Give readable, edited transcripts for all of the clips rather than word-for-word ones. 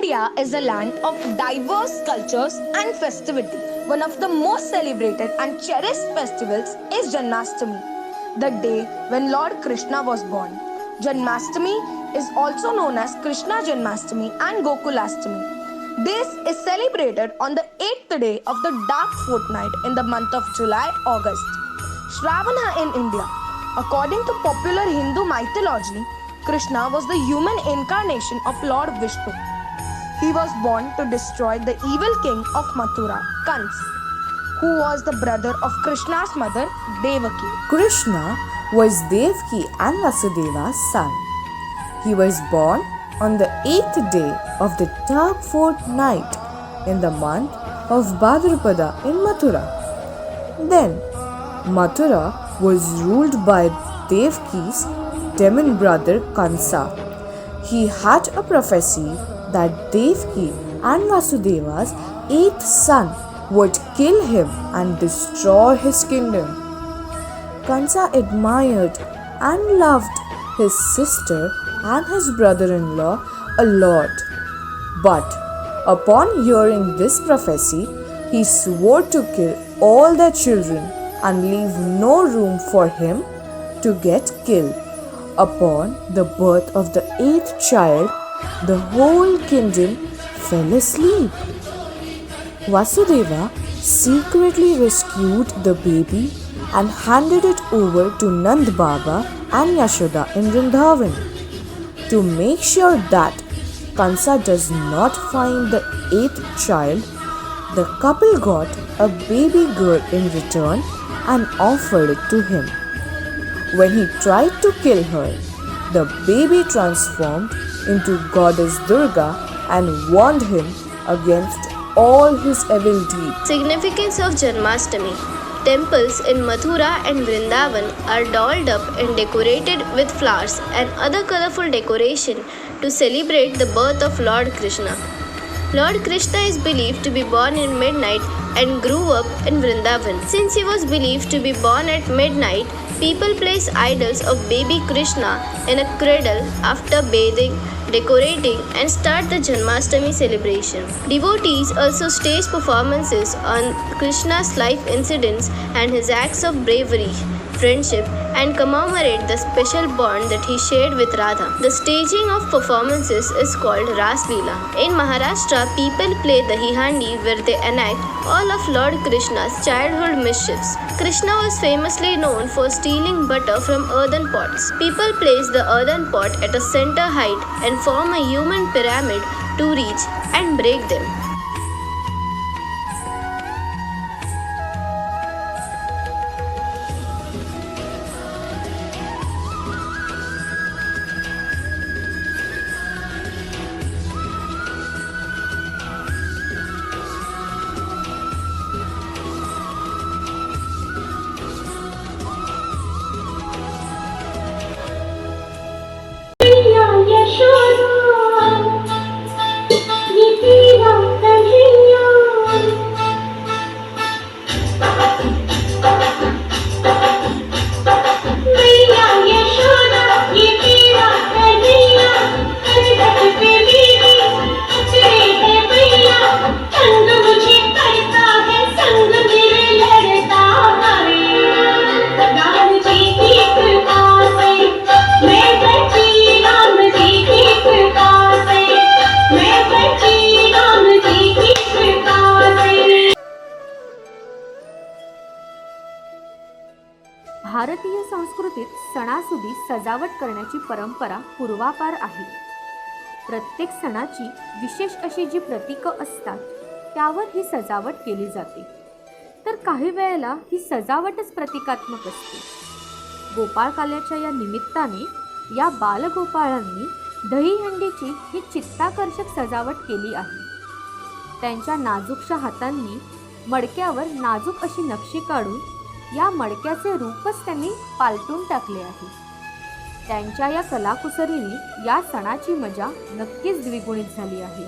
India is a land of diverse cultures and festivity. One of the most celebrated and cherished festivals is Janmashtami, the day when Lord Krishna was born. Janmashtami is also known as Krishna Janmashtami and Gokulashtami. This is celebrated on the 8th day of the dark fortnight in the month of July-August. Shravana in India. According to popular Hindu mythology, Krishna was the human incarnation of Lord Vishnu. He was born to destroy the evil king of Mathura, Kans, who was the brother of Krishna's mother, Devaki. Krishna was Devaki and Vasudeva's son. He was born on the 8th day of the dark fortnight in the month of Bhadrapada in Mathura. Then, Mathura was ruled by Devaki's demon brother Kansa. He had a prophecy that Devaki and Vasudeva's 8th son would kill him and destroy his kingdom. Kansa admired and loved his sister and his brother-in-law a lot. But upon hearing this prophecy, he swore to kill all their children and leave no room for him to get killed. Upon the birth of the 8th child, the whole kingdom fell asleep. Vasudeva secretly rescued the baby and handed it over to Nand Baba and Yashoda in Vrindavan. To make sure that Kansa does not find the 8th child, the couple got a baby girl in return and offered it to him. When he tried to kill her, the baby transformed into goddess Durga and warned him against all his evil deeds. Significance of Janmashtami. Temples in Mathura and Vrindavan are dolled up and decorated with flowers and other colorful decoration to celebrate the birth of Lord Krishna. Lord Krishna is believed to be born in midnight and grew up in Vrindavan. Since he was believed to be born at midnight, people place idols of baby Krishna in a cradle after bathing, decorating, and start the Janmashtami celebration. Devotees also stage performances on Krishna's life incidents and his acts of bravery, friendship, and commemorate the special bond that he shared with Radha. The staging of performances is called Ras Leela. In Maharashtra, people play the Hihandi where they enact all of Lord Krishna's childhood mischiefs. Krishna was famously known for stealing butter from earthen pots. People place the earthen pot at a center height and form a human pyramid to reach and break them. भारतीय संस्कृतीत सणासुदी सजावट करण्याची परंपरा पूर्वापार आहे. प्रत्येक सणाची विशेष अशी जी प्रतीकं असतात त्यावर ही सजावट केली जाते. तर काही वेळेला ही सजावटच प्रतिकात्मक असते. गोपाळकाल्याच्या या निमित्ताने या बालगोपाळांनी दहीहंडीची ही चित्ताकर्षक सजावट केली आहे. त्यांच्या नाजूकशा हातांनी मडक्यावर नाजूक अशी नक्षी काढून या मडक्याचे रूपच त्यांनी पालटून टाकले आहे. त्यांच्या या कलाकुसरीने या सणाची मजा नक्कीच द्विगुणित झाली आहे.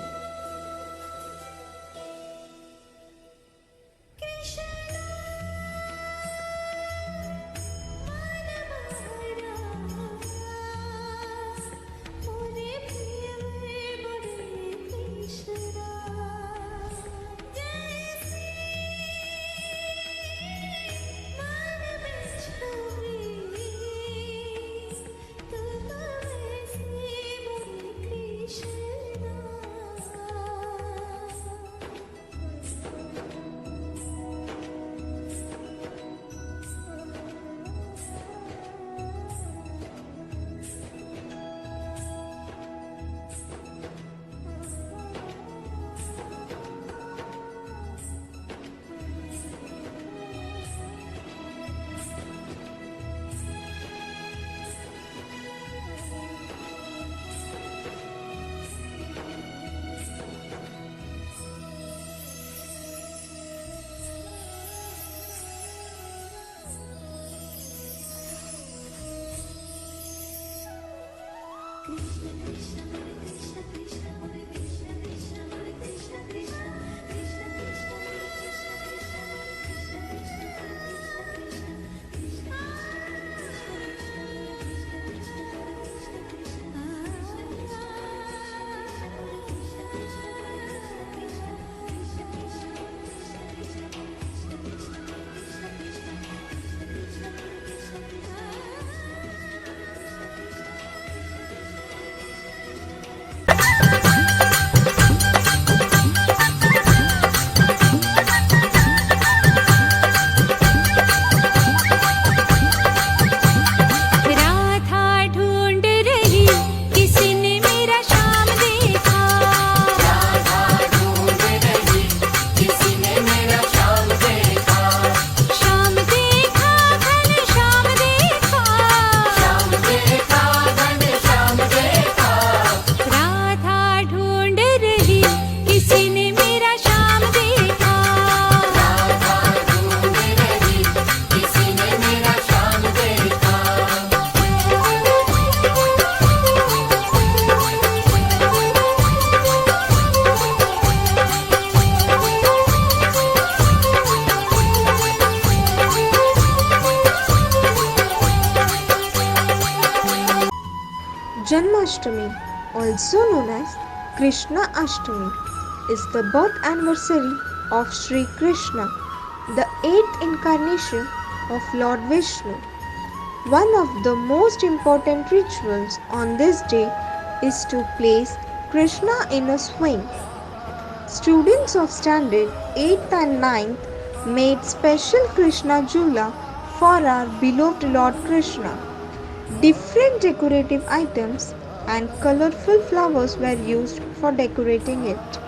राधा ढूंढ रही किसी ने मेरा शाम देखा शाम देखा घन श्याम देखा राधा ढूंढ रही किसी ने मेरा शाम देखा Janmashtami, also known as Krishna Ashtami, is the birth anniversary of Sri Krishna, the eighth incarnation of Lord Vishnu. One of the most important rituals on this day is to place Krishna in a swing. Students of standard 8th and 9th made special Krishna Jula for our beloved Lord Krishna. Different decorative items and colorful flowers were used for decorating it.